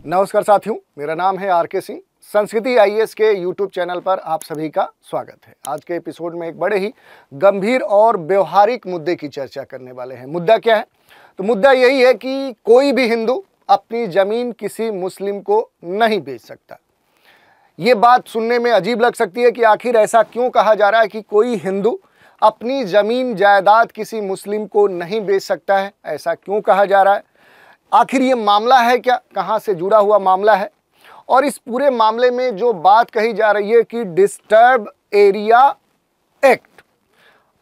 नमस्कार साथियों, मेरा नाम है आर के सिंह। संस्कृति आईएएस के यूट्यूब चैनल पर आप सभी का स्वागत है। आज के एपिसोड में एक बड़े ही गंभीर और व्यवहारिक मुद्दे की चर्चा करने वाले हैं। मुद्दा क्या है? तो मुद्दा यही है कि कोई भी हिंदू अपनी ज़मीन किसी मुस्लिम को नहीं बेच सकता। ये बात सुनने में अजीब लग सकती है कि आखिर ऐसा क्यों कहा जा रहा है कि कोई हिंदू अपनी ज़मीन जायदाद किसी मुस्लिम को नहीं बेच सकता है। ऐसा क्यों कहा जा रहा है? आखिर ये मामला है क्या? कहाँ से जुड़ा हुआ मामला है? और इस पूरे मामले में जो बात कही जा रही है कि डिस्टर्ब एरिया एक्ट,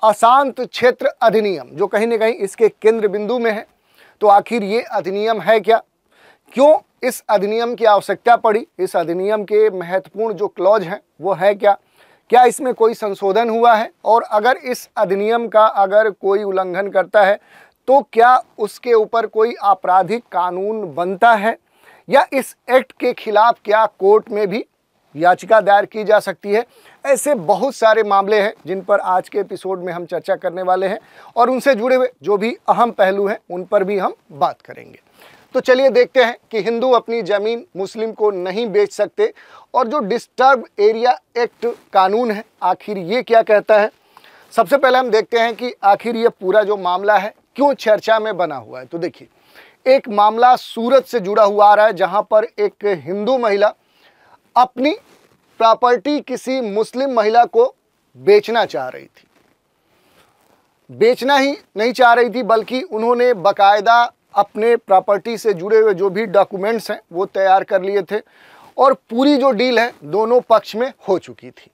अशांत क्षेत्र अधिनियम, जो कहीं ना कहीं इसके केंद्र बिंदु में है। तो आखिर ये अधिनियम है क्या? क्यों इस अधिनियम की आवश्यकता पड़ी? इस अधिनियम के महत्वपूर्ण जो क्लॉज हैं वो है क्या? क्या इसमें कोई संशोधन हुआ है? और अगर इस अधिनियम का अगर कोई उल्लंघन करता है तो क्या उसके ऊपर कोई आपराधिक कानून बनता है, या इस एक्ट के खिलाफ क्या कोर्ट में भी याचिका दायर की जा सकती है? ऐसे बहुत सारे मामले हैं जिन पर आज के एपिसोड में हम चर्चा करने वाले हैं और उनसे जुड़े हुए जो भी अहम पहलू हैं उन पर भी हम बात करेंगे। तो चलिए देखते हैं कि हिंदू अपनी ज़मीन मुस्लिम को नहीं बेच सकते और जो डिस्टर्ब एरिया एक्ट कानून है आखिर ये क्या कहता है। सबसे पहले हम देखते हैं कि आखिर ये पूरा जो मामला है क्यों चर्चा में बना हुआ है। तो देखिए, एक मामला सूरत से जुड़ा हुआ आ रहा है जहां पर एक हिंदू महिला अपनी प्रॉपर्टी किसी मुस्लिम महिला को बेचना चाह रही थी। बेचना ही नहीं चाह रही थी बल्कि उन्होंने बाकायदा अपने प्रॉपर्टी से जुड़े हुए जो भी डॉक्यूमेंट्स हैं वो तैयार कर लिए थे और पूरी जो डील है दोनों पक्ष में हो चुकी थी।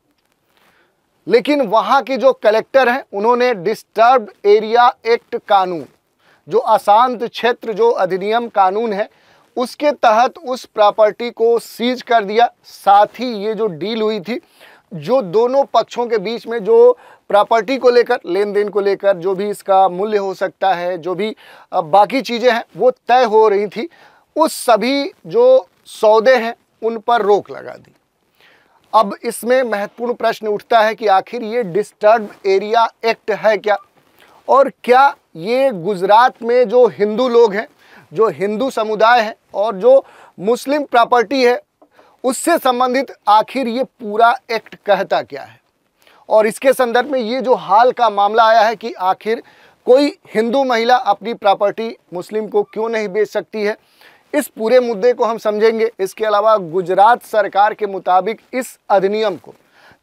लेकिन वहाँ की जो कलेक्टर हैं उन्होंने डिस्टर्ब एरिया एक्ट कानून, जो अशांत क्षेत्र जो अधिनियम कानून है, उसके तहत उस प्रॉपर्टी को सीज कर दिया। साथ ही ये जो डील हुई थी, जो दोनों पक्षों के बीच में जो प्रॉपर्टी को लेकर, लेन देन को लेकर जो भी इसका मूल्य हो सकता है, जो भी बाकी चीज़ें हैं वो तय हो रही थी, उस सभी जो सौदे हैं उन पर रोक लगा दी। अब इसमें महत्वपूर्ण प्रश्न उठता है कि आखिर ये डिस्टर्ब एरिया एक्ट है क्या, और क्या ये गुजरात में जो हिंदू लोग हैं, जो हिंदू समुदाय है और जो मुस्लिम प्रॉपर्टी है उससे संबंधित आखिर ये पूरा एक्ट कहता क्या है। और इसके संदर्भ में ये जो हाल का मामला आया है कि आखिर कोई हिंदू महिला अपनी प्रॉपर्टी मुस्लिम को क्यों नहीं बेच सकती है, इस पूरे मुद्दे को हम समझेंगे। इसके अलावा गुजरात सरकार के मुताबिक इस अधिनियम को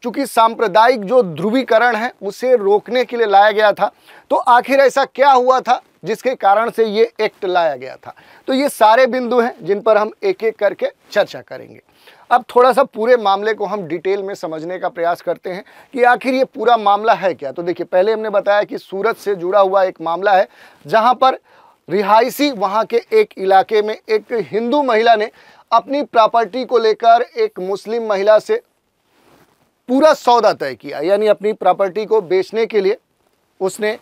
चूंकि सांप्रदायिक जो ध्रुवीकरण है उसे रोकने के लिए लाया गया था, तो आखिर ऐसा क्या हुआ था जिसके कारण से ये एक्ट लाया गया था। तो ये सारे बिंदु हैं जिन पर हम एक एक करके चर्चा करेंगे। अब थोड़ा सा पूरे मामले को हम डिटेल में समझने का प्रयास करते हैं कि आखिर ये पूरा मामला है क्या। तो देखिए, पहले हमने बताया कि सूरत से जुड़ा हुआ एक मामला है जहाँ पर रिहायशी वहाँ के एक इलाके में एक हिंदू महिला ने अपनी प्रॉपर्टी को लेकर एक मुस्लिम महिला से पूरा सौदा तय किया, यानी अपनी प्रॉपर्टी को बेचने के लिए उसने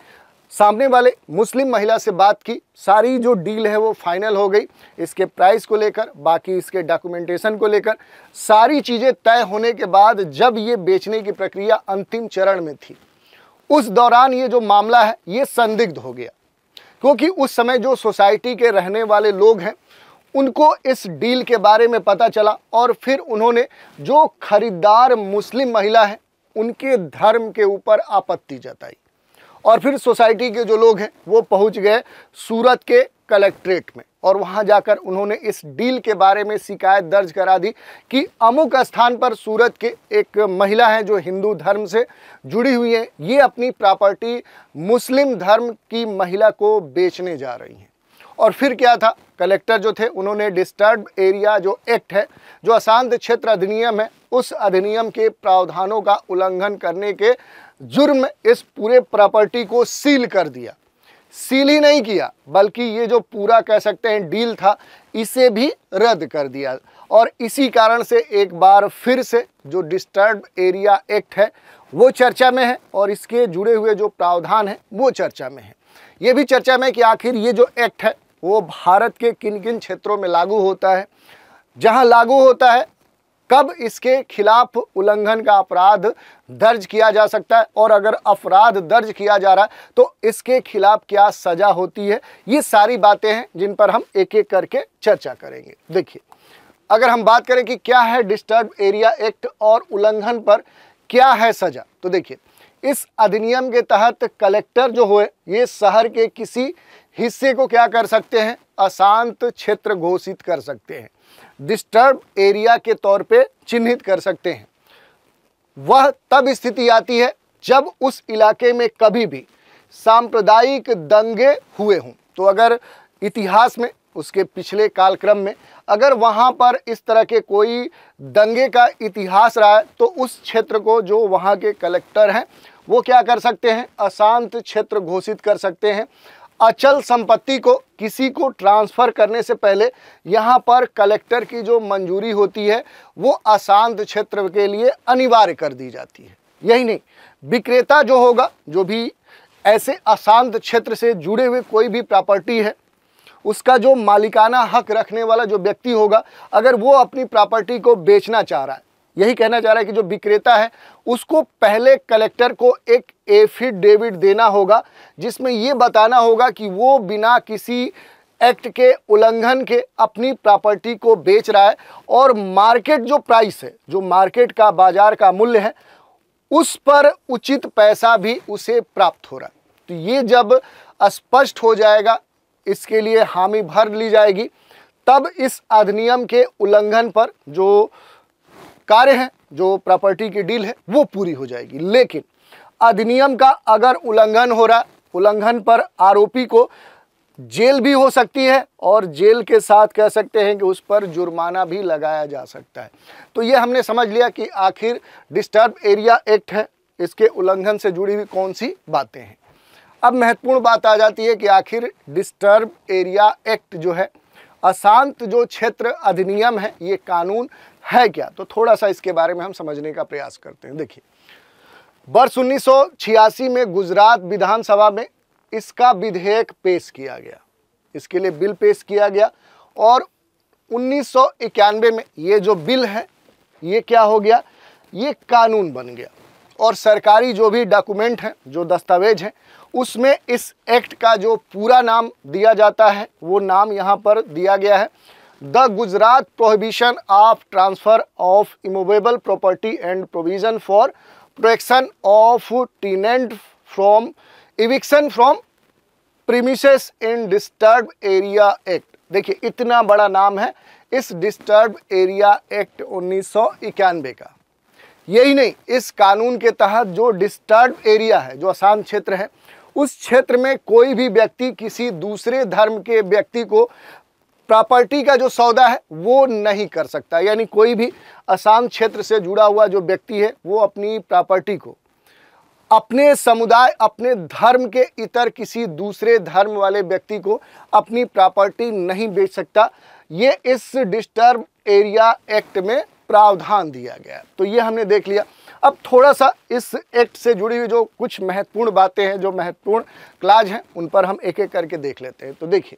सामने वाले मुस्लिम महिला से बात की। सारी जो डील है वो फाइनल हो गई, इसके प्राइस को लेकर, बाकी इसके डॉक्यूमेंटेशन को लेकर सारी चीज़ें तय होने के बाद जब ये बेचने की प्रक्रिया अंतिम चरण में थी, उस दौरान ये जो मामला है ये संदिग्ध हो गया, क्योंकि उस समय जो सोसाइटी के रहने वाले लोग हैं उनको इस डील के बारे में पता चला और फिर उन्होंने जो खरीदार मुस्लिम महिला है उनके धर्म के ऊपर आपत्ति जताई और फिर सोसाइटी के जो लोग हैं वो पहुंच गए सूरत के कलेक्ट्रेट में और वहां जाकर उन्होंने इस डील के बारे में शिकायत दर्ज करा दी कि अमुक स्थान पर सूरत के एक महिला है जो हिंदू धर्म से जुड़ी हुई है, ये अपनी प्रॉपर्टी मुस्लिम धर्म की महिला को बेचने जा रही हैं। और फिर क्या था, कलेक्टर जो थे उन्होंने डिस्टर्ब एरिया जो एक्ट है, जो अशांत क्षेत्र अधिनियम है, उस अधिनियम के प्रावधानों का उल्लंघन करने के जुर्म में इस पूरे प्रॉपर्टी को सील कर दिया। सील ही नहीं किया बल्कि ये जो पूरा कह सकते हैं डील था इसे भी रद्द कर दिया। और इसी कारण से एक बार फिर से जो डिस्टर्ब एरिया एक्ट है वो चर्चा में है और इसके जुड़े हुए जो प्रावधान हैं वो चर्चा में है। ये भी चर्चा में कि आखिर ये जो एक्ट है वो भारत के किन किन क्षेत्रों में लागू होता है, जहां लागू होता है कब इसके खिलाफ उल्लंघन का अपराध दर्ज किया जा सकता है और अगर अपराध दर्ज किया जा रहा है तो इसके खिलाफ क्या सजा होती है। ये सारी बातें हैं जिन पर हम एक एक करके चर्चा करेंगे। देखिए, अगर हम बात करें कि क्या है डिस्टर्ब एरिया एक्ट और उल्लंघन पर क्या है सजा, तो देखिए इस अधिनियम के तहत कलेक्टर जो हुए ये शहर के किसी हिस्से को क्या कर सकते हैं, अशांत क्षेत्र घोषित कर सकते हैं, डिस्टर्ब एरिया के तौर पे चिन्हित कर सकते हैं। वह तब स्थिति आती है जब उस इलाके में कभी भी सांप्रदायिक दंगे हुए हों। तो अगर इतिहास में, उसके पिछले कालक्रम में अगर वहाँ पर इस तरह के कोई दंगे का इतिहास रहा है तो उस क्षेत्र को जो वहाँ के कलेक्टर हैं वो क्या कर सकते हैं, अशांत क्षेत्र घोषित कर सकते हैं। अचल संपत्ति को किसी को ट्रांसफ़र करने से पहले यहाँ पर कलेक्टर की जो मंजूरी होती है वो अशांत क्षेत्र के लिए अनिवार्य कर दी जाती है। यही नहीं, विक्रेता जो होगा, जो भी ऐसे अशांत क्षेत्र से जुड़े हुए कोई भी प्रॉपर्टी है, उसका जो मालिकाना हक रखने वाला जो व्यक्ति होगा, अगर वो अपनी प्रॉपर्टी को बेचना चाह रहा है, यही कहना चाह रहा है कि जो विक्रेता है उसको पहले कलेक्टर को एक एफिडेविट देना होगा जिसमें ये बताना होगा कि वो बिना किसी एक्ट के उल्लंघन के अपनी प्रॉपर्टी को बेच रहा है और मार्केट जो प्राइस है, जो मार्केट का बाजार का मूल्य है, उस पर उचित पैसा भी उसे प्राप्त हो रहा है। तो ये जब स्पष्ट हो जाएगा, इसके लिए हामी भर ली जाएगी, तब इस अधिनियम के उल्लंघन पर जो कार्य है, जो प्रॉपर्टी की डील है, वो पूरी हो जाएगी। लेकिन अधिनियम का अगर उल्लंघन हो रहा, उल्लंघन पर आरोपी को जेल भी हो सकती है और जेल के साथ कह सकते हैं कि उस पर जुर्माना भी लगाया जा सकता है। तो ये हमने समझ लिया कि आखिर डिस्टर्ब एरिया एक्ट है, इसके उल्लंघन से जुड़ी हुई कौन सी बातें हैं। अब महत्वपूर्ण बात आ जाती है कि आखिर डिस्टर्ब एरिया एक्ट जो है, अशांत जो क्षेत्र अधिनियम है, ये कानून है क्या, तो थोड़ा सा इसके बारे में हम समझने का प्रयास करते हैं। देखिए, वर्ष 1986 में गुजरात विधानसभा में इसका विधेयक पेश किया गया, इसके लिए बिल पेश किया गया और 1991 में ये जो बिल है ये क्या हो गया, ये कानून बन गया और सरकारी जो भी डॉक्यूमेंट हैं, जो दस्तावेज हैं, उसमें इस एक्ट का जो पूरा नाम दिया जाता है वो नाम यहाँ पर दिया गया है, the Gujarat prohibition of transfer of immovable property and provision for protection of tenant from eviction from premises in disturb area act. देखिए, इतना बड़ा नाम है इस डिस्टर्ब एरिया एक्ट 1991 का। यही नहीं, इस कानून के तहत जो डिस्टर्ब एरिया है, जो अशांत क्षेत्र है, उस क्षेत्र में कोई भी व्यक्ति किसी दूसरे धर्म के व्यक्ति को प्रॉपर्टी का जो सौदा है वो नहीं कर सकता। यानी कोई भी अशांत क्षेत्र से जुड़ा हुआ जो व्यक्ति है वो अपनी प्रॉपर्टी को अपने समुदाय, अपने धर्म के इतर किसी दूसरे धर्म वाले व्यक्ति को अपनी प्रॉपर्टी नहीं बेच सकता। ये इस डिस्टर्ब एरिया एक्ट में प्रावधान दिया गया। तो ये हमने देख लिया। अब थोड़ा सा इस एक्ट से जुड़ी हुई जो कुछ महत्वपूर्ण बातें हैं, जो महत्वपूर्ण क्लाज हैं, उन पर हम एक एक करके देख लेते हैं। तो देखिए,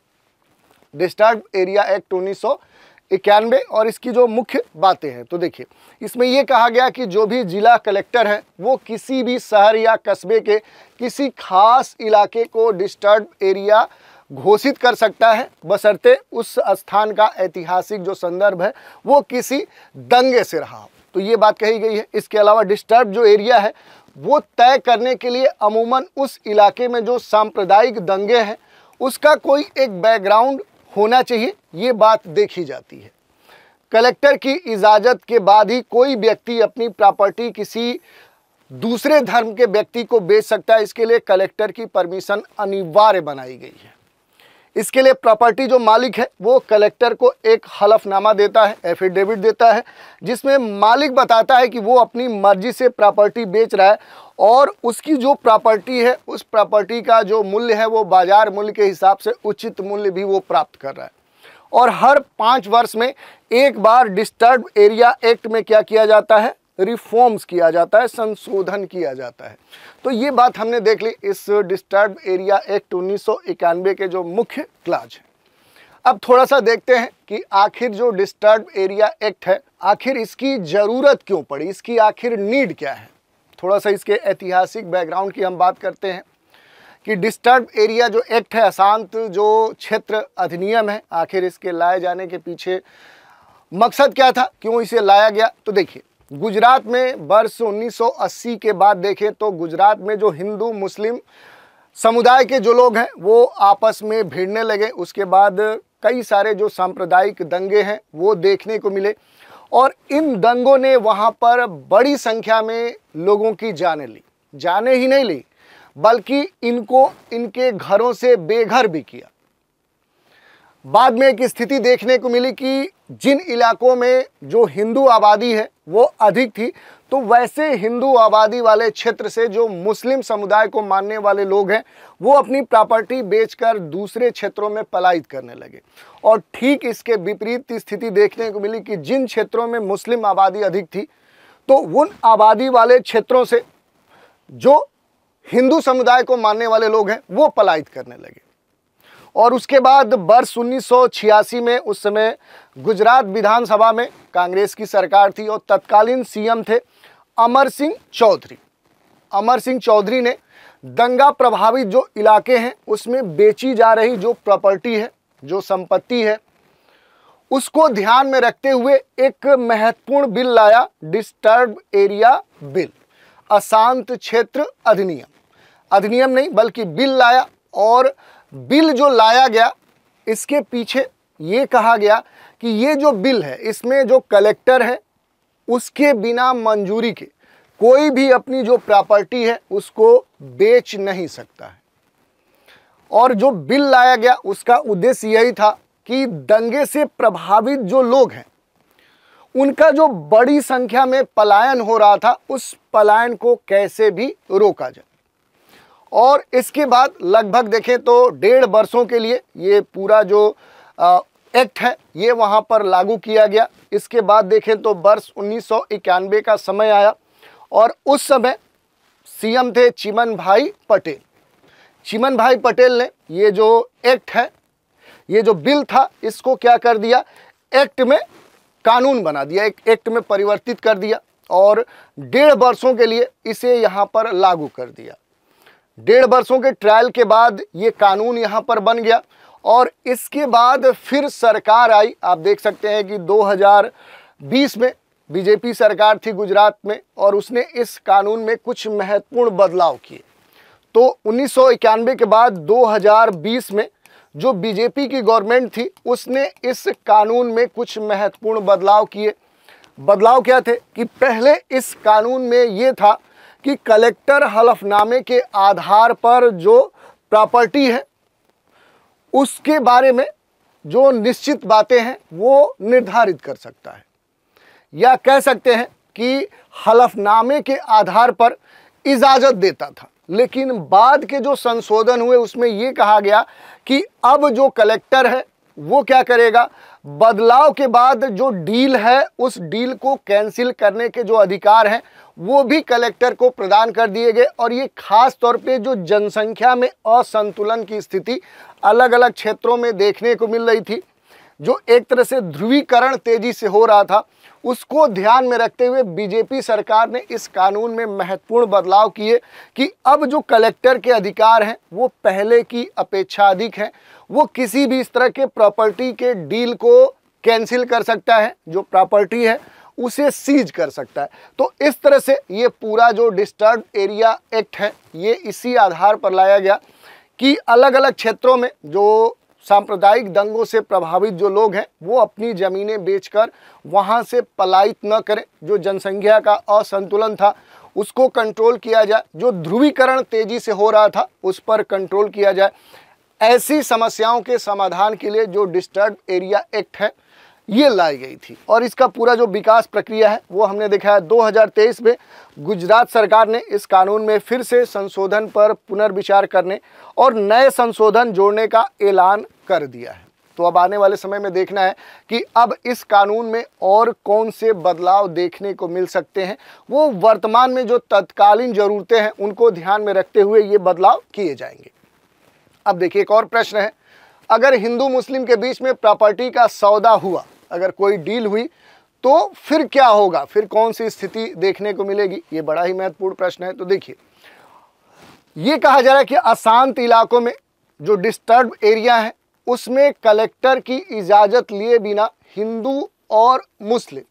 डिस्टर्ब एरिया एक्ट 1991 और इसकी जो मुख्य बातें हैं, तो देखिए इसमें यह कहा गया कि जो भी जिला कलेक्टर है वो किसी भी शहर या कस्बे के किसी खास इलाके को डिस्टर्ब एरिया घोषित कर सकता है, बशर्ते उस स्थान का ऐतिहासिक जो संदर्भ है वो किसी दंगे से रहा हो। तो ये बात कही गई है। इसके अलावा डिस्टर्ब जो एरिया है वो तय करने के लिए अमूमन उस इलाके में जो सांप्रदायिक दंगे हैं उसका कोई एक बैकग्राउंड होना चाहिए, ये बात देखी जाती है। कलेक्टर की इजाज़त के बाद ही कोई व्यक्ति अपनी प्रॉपर्टी किसी दूसरे धर्म के व्यक्ति को बेच सकता है। इसके लिए कलेक्टर की परमिशन अनिवार्य बनाई गई है। इसके लिए प्रॉपर्टी जो मालिक है वो कलेक्टर को एक हलफनामा देता है, एफिडेविट देता है, जिसमें मालिक बताता है कि वो अपनी मर्जी से प्रॉपर्टी बेच रहा है और उसकी जो प्रॉपर्टी है उस प्रॉपर्टी का जो मूल्य है वो बाजार मूल्य के हिसाब से उचित मूल्य भी वो प्राप्त कर रहा है। और हर 5 वर्ष में एक बार डिस्टर्ब एरिया एक्ट में क्या किया जाता है, रिफॉर्म्स किया जाता है, संशोधन किया जाता है। तो ये बात हमने देख ली इस डिस्टर्ब एरिया एक्ट 1991 के जो मुख्य क्लाज है। अब थोड़ा सा देखते हैं कि आखिर जो डिस्टर्ब एरिया एक्ट है, आखिर इसकी ज़रूरत क्यों पड़ी, इसकी आखिर नीड क्या है। थोड़ा सा इसके ऐतिहासिक बैकग्राउंड की हम बात करते हैं कि डिस्टर्ब एरिया जो एक्ट है, अशांत जो क्षेत्र अधिनियम है, आखिर इसके लाए जाने के पीछे मकसद क्या था, क्यों इसे लाया गया? तो देखिए, गुजरात में वर्ष 1980 के बाद देखें तो गुजरात में जो हिंदू मुस्लिम समुदाय के जो लोग हैं वो आपस में भिड़ने लगे। उसके बाद कई सारे जो सांप्रदायिक दंगे हैं वो देखने को मिले और इन दंगों ने वहाँ पर बड़ी संख्या में लोगों की जानें ली। जानें ही नहीं ली बल्कि इनको इनके घरों से बेघर भी किया। बाद में एक स्थिति देखने को मिली कि जिन इलाकों में जो हिंदू आबादी है वो अधिक थी, तो वैसे हिंदू आबादी वाले क्षेत्र से जो मुस्लिम समुदाय को मानने वाले लोग हैं वो अपनी प्रॉपर्टी बेचकर दूसरे क्षेत्रों में पलायन करने लगे। और ठीक इसके विपरीत स्थिति देखने को मिली कि जिन क्षेत्रों में मुस्लिम आबादी अधिक थी तो उन आबादी वाले क्षेत्रों से जो हिंदू समुदाय को मानने वाले लोग हैं वो पलायन करने लगे। और उसके बाद वर्ष 1986 में उस समय गुजरात विधानसभा में कांग्रेस की सरकार थी और तत्कालीन सीएम थे अमर सिंह चौधरी। अमर सिंह चौधरी ने दंगा प्रभावित जो इलाके हैं उसमें बेची जा रही जो प्रॉपर्टी है, जो संपत्ति है, उसको ध्यान में रखते हुए एक महत्वपूर्ण बिल लाया, डिस्टर्ब एरिया बिल, अशांत क्षेत्र अधिनियम। अधिनियम नहीं बल्कि बिल लाया। और बिल जो लाया गया इसके पीछे ये कहा गया कि ये जो बिल है इसमें जो कलेक्टर है उसके बिना मंजूरी के कोई भी अपनी जो प्रॉपर्टी है उसको बेच नहीं सकता है। और जो बिल लाया गया उसका उद्देश्य यही था कि दंगे से प्रभावित जो लोग हैं उनका जो बड़ी संख्या में पलायन हो रहा था उस पलायन को कैसे भी रोका जाए। और इसके बाद लगभग देखें तो 1.5 वर्षों के लिए ये पूरा जो एक्ट है ये वहाँ पर लागू किया गया। इसके बाद देखें तो वर्ष 1991 का समय आया और उस समय सीएम थे चिमन भाई पटेल। चिमन भाई पटेल ने ये जो एक्ट है, ये जो बिल था, इसको क्या कर दिया, एक्ट में कानून बना दिया, एक एक्ट में परिवर्तित कर दिया और 1.5 वर्षों के लिए इसे यहाँ पर लागू कर दिया। 1.5 वर्षों के ट्रायल के बाद ये कानून यहाँ पर बन गया और इसके बाद फिर सरकार आई। आप देख सकते हैं कि 2020 में बीजेपी सरकार थी गुजरात में और उसने इस कानून में कुछ महत्वपूर्ण बदलाव किए। तो 1991 के बाद 2020 में जो बीजेपी की गवर्नमेंट थी उसने इस कानून में कुछ महत्वपूर्ण बदलाव किए। बदलाव क्या थे कि पहले इस कानून में ये था कि कलेक्टर हलफनामे के आधार पर जो प्रॉपर्टी है उसके बारे में जो निश्चित बातें हैं वो निर्धारित कर सकता है, या कह सकते हैं कि हलफनामे के आधार पर इजाज़त देता था। लेकिन बाद के जो संशोधन हुए उसमें ये कहा गया कि अब जो कलेक्टर है वो क्या करेगा, बदलाव के बाद जो डील है उस डील को कैंसिल करने के जो अधिकार हैं वो भी कलेक्टर को प्रदान कर दिए गए। और ये खास तौर पे जो जनसंख्या में असंतुलन की स्थिति अलग अलग क्षेत्रों में देखने को मिल रही थी, जो एक तरह से ध्रुवीकरण तेजी से हो रहा था, उसको ध्यान में रखते हुए बीजेपी सरकार ने इस कानून में महत्वपूर्ण बदलाव किए कि अब जो कलेक्टर के अधिकार हैं वो पहले की अपेक्षा अधिक हैं। वो किसी भी इस तरह के प्रॉपर्टी के डील को कैंसिल कर सकता है, जो प्रॉपर्टी है उसे सीज कर सकता है। तो इस तरह से ये पूरा जो डिस्टर्ब एरिया एक्ट है ये इसी आधार पर लाया गया कि अलग अलग क्षेत्रों में जो सांप्रदायिक दंगों से प्रभावित जो लोग हैं वो अपनी ज़मीनें बेचकर वहाँ से पलायित न करें। जो जनसंख्या का असंतुलन था उसको कंट्रोल किया जाए, जो ध्रुवीकरण तेज़ी से हो रहा था उस पर कंट्रोल किया जाए। ऐसी समस्याओं के समाधान के लिए जो डिस्टर्ब एरिया एक्ट है ये लाई गई थी। और इसका पूरा जो विकास प्रक्रिया है वो हमने देखा है 2023 में गुजरात सरकार ने इस कानून में फिर से संशोधन पर पुनर्विचार करने और नए संशोधन जोड़ने का ऐलान कर दिया है। तो अब आने वाले समय में देखना है कि अब इस कानून में और कौन से बदलाव देखने को मिल सकते हैं। वो वर्तमान में जो तत्कालीन ज़रूरतें हैं उनको ध्यान में रखते हुए ये बदलाव किए जाएंगे। अब देखिए एक और प्रश्न है, अगर हिंदू मुस्लिम के बीच में प्रॉपर्टी का सौदा हुआ, अगर कोई डील हुई तो फिर क्या होगा, फिर कौन सी स्थिति देखने को मिलेगी? ये बड़ा ही महत्वपूर्ण प्रश्न है। तो देखिए ये कहा जा रहा है कि अशांत इलाकों में जो डिस्टर्ब एरिया है उसमें कलेक्टर की इजाज़त लिए बिना हिंदू और मुस्लिम,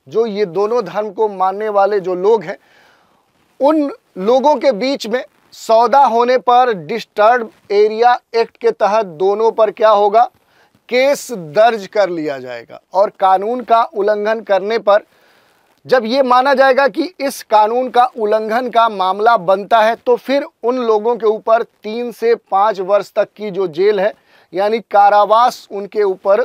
जो ये दोनों धर्म को मानने वाले जो लोग हैं, उन लोगों के बीच में सौदा होने पर डिस्टर्ब एरिया एक्ट के तहत दोनों पर क्या होगा, केस दर्ज कर लिया जाएगा। और कानून का उल्लंघन करने पर जब ये माना जाएगा कि इस कानून का उल्लंघन का मामला बनता है, तो फिर उन लोगों के ऊपर 3 से 5 वर्ष तक की जो जेल है, यानी कारावास, उनके ऊपर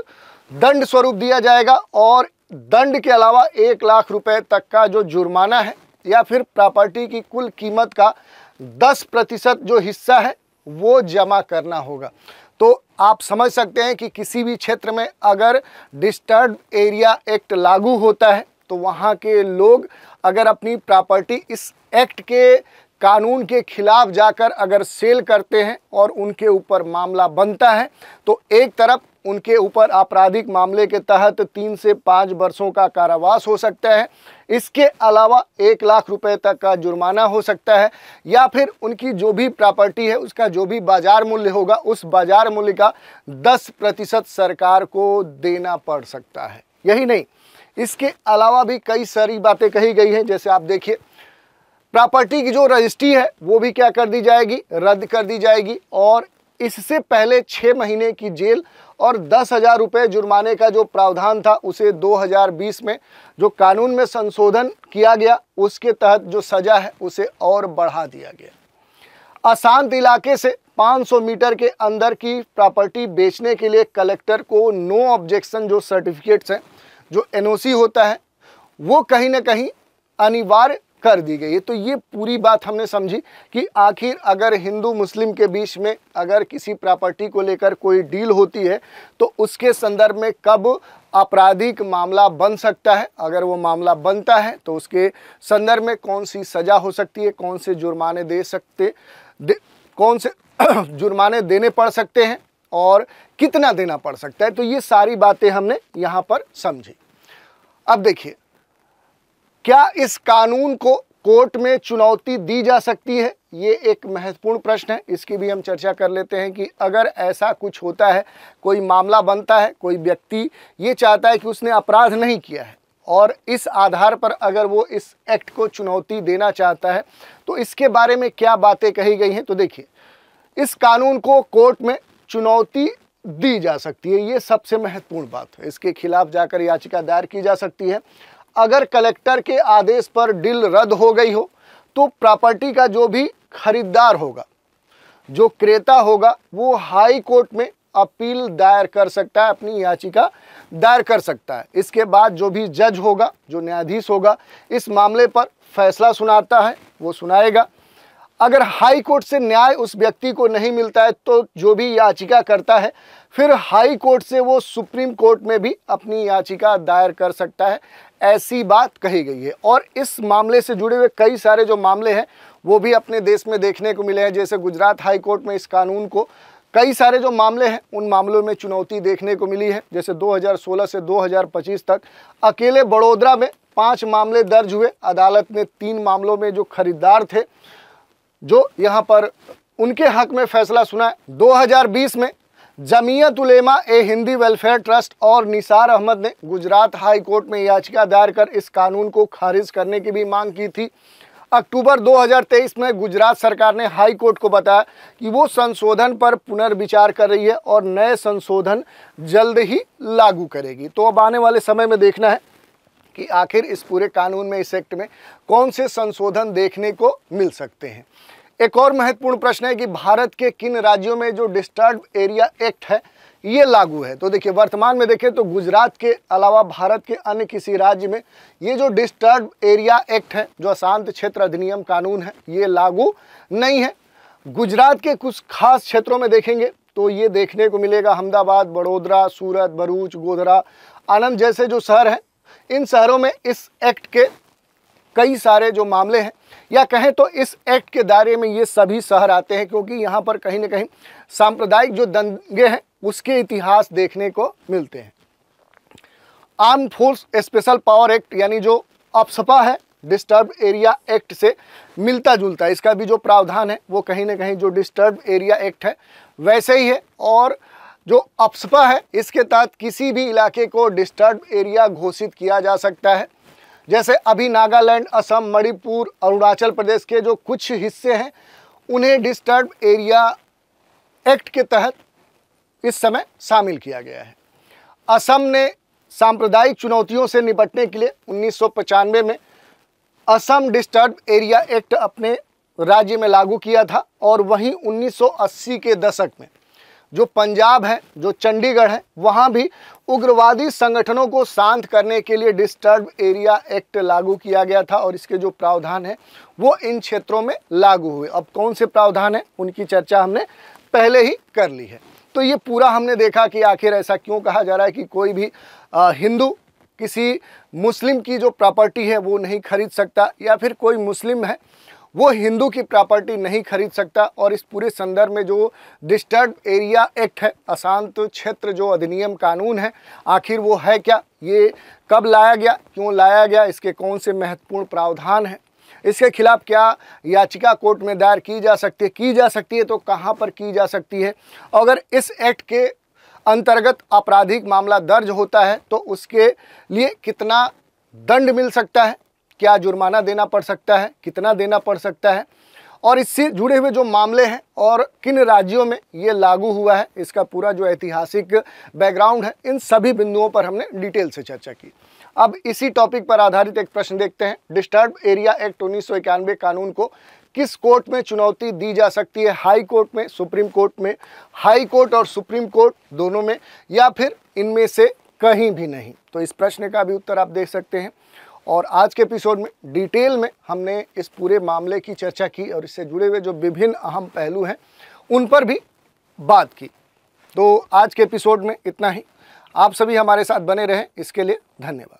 दंड स्वरूप दिया जाएगा। और दंड के अलावा 1 लाख रुपए तक का जो जुर्माना है, या फिर प्रॉपर्टी की कुल कीमत का 10% जो हिस्सा है वो जमा करना होगा। तो आप समझ सकते हैं कि किसी भी क्षेत्र में अगर डिस्टर्ब एरिया एक्ट लागू होता है, तो वहाँ के लोग अगर अपनी प्रॉपर्टी इस एक्ट के कानून के खिलाफ जाकर अगर सेल करते हैं और उनके ऊपर मामला बनता है, तो एक तरफ उनके ऊपर आपराधिक मामले के तहत 3 से 5 वर्षों का कारावास हो सकता है, इसके अलावा 1 लाख रुपए तक का जुर्माना हो सकता है, या फिर उनकी जो भी प्रॉपर्टी है उसका जो भी बाजार मूल्य होगा, उस बाजार मूल्य का 10% सरकार को देना पड़ सकता है। यही नहीं, इसके अलावा भी कई सारी बातें कही गई हैं। जैसे आप देखिए, प्रॉपर्टी की जो रजिस्ट्री है वो भी क्या कर दी जाएगी, रद्द कर दी जाएगी। और इससे पहले 6 महीने की जेल और 10,000 रुपये जुर्माने का जो प्रावधान था, उसे 2020 में जो कानून में संशोधन किया गया, उसके तहत जो सज़ा है उसे और बढ़ा दिया गया। अशांत इलाके से 500 मीटर के अंदर की प्रॉपर्टी बेचने के लिए कलेक्टर को नो ऑब्जेक्शन जो सर्टिफिकेट्स हैं, जो NOC होता है, वो कहीं ना कहीं अनिवार्य कर दी गई है। तो ये पूरी बात हमने समझी कि आखिर अगर हिंदू मुस्लिम के बीच में अगर किसी प्रॉपर्टी को लेकर कोई डील होती है, तो उसके संदर्भ में कब आपराधिक मामला बन सकता है, अगर वो मामला बनता है तो उसके संदर्भ में कौन सी सज़ा हो सकती है, कौन से जुर्माने कौन से जुर्माने देने पड़ सकते हैं और कितना देना पड़ सकता है। तो ये सारी बातें हमने यहाँ पर समझी। अब देखिए, क्या इस कानून को कोर्ट में चुनौती दी जा सकती है, ये एक महत्वपूर्ण प्रश्न है। इसकी भी हम चर्चा कर लेते हैं कि अगर ऐसा कुछ होता है, कोई मामला बनता है, कोई व्यक्ति ये चाहता है कि उसने अपराध नहीं किया है और इस आधार पर अगर वो इस एक्ट को चुनौती देना चाहता है, तो इसके बारे में क्या बातें कही गई हैं। तो देखिए, इस कानून को कोर्ट में चुनौती दी जा सकती है, ये सबसे महत्वपूर्ण बात है। इसके खिलाफ जाकर याचिका दायर की जा सकती है। अगर कलेक्टर के आदेश पर डील रद्द हो गई हो, तो प्रॉपर्टी का जो भी खरीदार होगा, जो क्रेता होगा, वो हाई कोर्ट में अपील दायर कर सकता है, अपनी याचिका दायर कर सकता है। इसके बाद जो भी जज होगा, जो न्यायाधीश होगा, इस मामले पर फैसला सुनाता है, वो सुनाएगा। अगर हाई कोर्ट से न्याय उस व्यक्ति को नहीं मिलता है, तो जो भी याचिका करता है, फिर हाई कोर्ट से वो सुप्रीम कोर्ट में भी अपनी याचिका दायर कर सकता है, ऐसी बात कही गई है। और इस मामले से जुड़े हुए कई सारे जो मामले हैं वो भी अपने देश में देखने को मिले हैं। जैसे गुजरात हाई कोर्ट में इस कानून को कई सारे जो मामले हैं, उन मामलों में चुनौती देखने को मिली है। जैसे 2016 से 2025 तक अकेले बड़ोदरा में 5 मामले दर्ज हुए। अदालत ने 3 मामलों में जो खरीदार थे, जो यहाँ पर उनके हक में फैसला सुना। 2020 में जमीयत उलेमा ए हिंदी वेलफेयर ट्रस्ट और निसार अहमद ने गुजरात हाई कोर्ट में याचिका दायर कर इस कानून को खारिज करने की भी मांग की थी। अक्टूबर 2023 में गुजरात सरकार ने हाई कोर्ट को बताया कि वो संशोधन पर पुनर्विचार कर रही है और नए संशोधन जल्द ही लागू करेगी। तो अब आने वाले समय में देखना है कि आखिर इस पूरे कानून में, इस एक्ट में कौन से संशोधन देखने को मिल सकते हैं। एक और महत्वपूर्ण प्रश्न है कि भारत के किन राज्यों में जो डिस्टर्ब एरिया एक्ट है ये लागू है। तो देखिए, वर्तमान में देखें तो गुजरात के अलावा भारत के अन्य किसी राज्य में ये जो डिस्टर्ब एरिया एक्ट है, जो अशांत क्षेत्र अधिनियम कानून है, ये लागू नहीं है। गुजरात के कुछ खास क्षेत्रों में देखेंगे तो ये देखने को मिलेगा, अहमदाबाद, बड़ोदरा, सूरत, भरूच, गोधरा, आनंद जैसे जो शहर हैं, इन शहरों में इस एक्ट के कई सारे जो मामले हैं, या कहें तो इस एक्ट के दायरे में ये सभी शहर आते हैं, क्योंकि यहाँ पर कहीं ना कहीं सांप्रदायिक जो दंगे हैं उसके इतिहास देखने को मिलते हैं। Arm force special power act यानी जो अफस्पा है, डिस्टर्ब एरिया एक्ट से मिलता जुलता है। इसका भी जो प्रावधान है वो कहीं ना कहीं जो डिस्टर्ब एरिया एक्ट है वैसे ही है। और जो अप्सपा है, इसके तहत किसी भी इलाके को डिस्टर्ब एरिया घोषित किया जा सकता है। जैसे अभी नागालैंड, असम, मणिपुर, अरुणाचल प्रदेश के जो कुछ हिस्से हैं उन्हें डिस्टर्ब एरिया एक्ट के तहत इस समय शामिल किया गया है। असम ने सांप्रदायिक चुनौतियों से निपटने के लिए 1995 में असम डिस्टर्ब एरिया एक्ट अपने राज्य में लागू किया था, और वहीं 1980 के दशक में जो पंजाब है, जो चंडीगढ़ है, वहाँ भी उग्रवादी संगठनों को शांत करने के लिए डिस्टर्ब एरिया एक्ट लागू किया गया था, और इसके जो प्रावधान है वो इन क्षेत्रों में लागू हुए। अब कौन से प्रावधान है उनकी चर्चा हमने पहले ही कर ली है। तो ये पूरा हमने देखा कि आखिर ऐसा क्यों कहा जा रहा है कि कोई भी हिंदू किसी मुस्लिम की जो प्रॉपर्टी है वो नहीं खरीद सकता, या फिर कोई मुस्लिम है वो हिंदू की प्रॉपर्टी नहीं खरीद सकता। और इस पूरे संदर्भ में जो डिस्टर्ब एरिया एक्ट है, अशांत क्षेत्र जो अधिनियम कानून है, आखिर वो है क्या, ये कब लाया गया, क्यों लाया गया, इसके कौन से महत्वपूर्ण प्रावधान हैं, इसके खिलाफ क्या याचिका कोर्ट में दायर की जा सकती है तो कहाँ पर की जा सकती है, अगर इस एक्ट के अंतर्गत आपराधिक मामला दर्ज होता है तो उसके लिए कितना दंड मिल सकता है, क्या जुर्माना देना पड़ सकता है, कितना देना पड़ सकता है, और इससे जुड़े हुए जो मामले हैं और किन राज्यों में ये लागू हुआ है, इसका पूरा जो ऐतिहासिक बैकग्राउंड है, इन सभी बिंदुओं पर हमने डिटेल से चर्चा की। अब इसी टॉपिक पर आधारित एक प्रश्न देखते हैं। डिस्टर्ब एरिया एक्ट 1991 कानून को किस कोर्ट में चुनौती दी जा सकती है? हाई कोर्ट में, सुप्रीम कोर्ट में, हाई कोर्ट और सुप्रीम कोर्ट दोनों में, या फिर इनमें से कहीं भी नहीं? तो इस प्रश्न का भी उत्तर आप देख सकते हैं। और आज के एपिसोड में डिटेल में हमने इस पूरे मामले की चर्चा की और इससे जुड़े हुए जो विभिन्न अहम पहलू हैं उन पर भी बात की। तो आज के एपिसोड में इतना ही। आप सभी हमारे साथ बने रहें, इसके लिए धन्यवाद।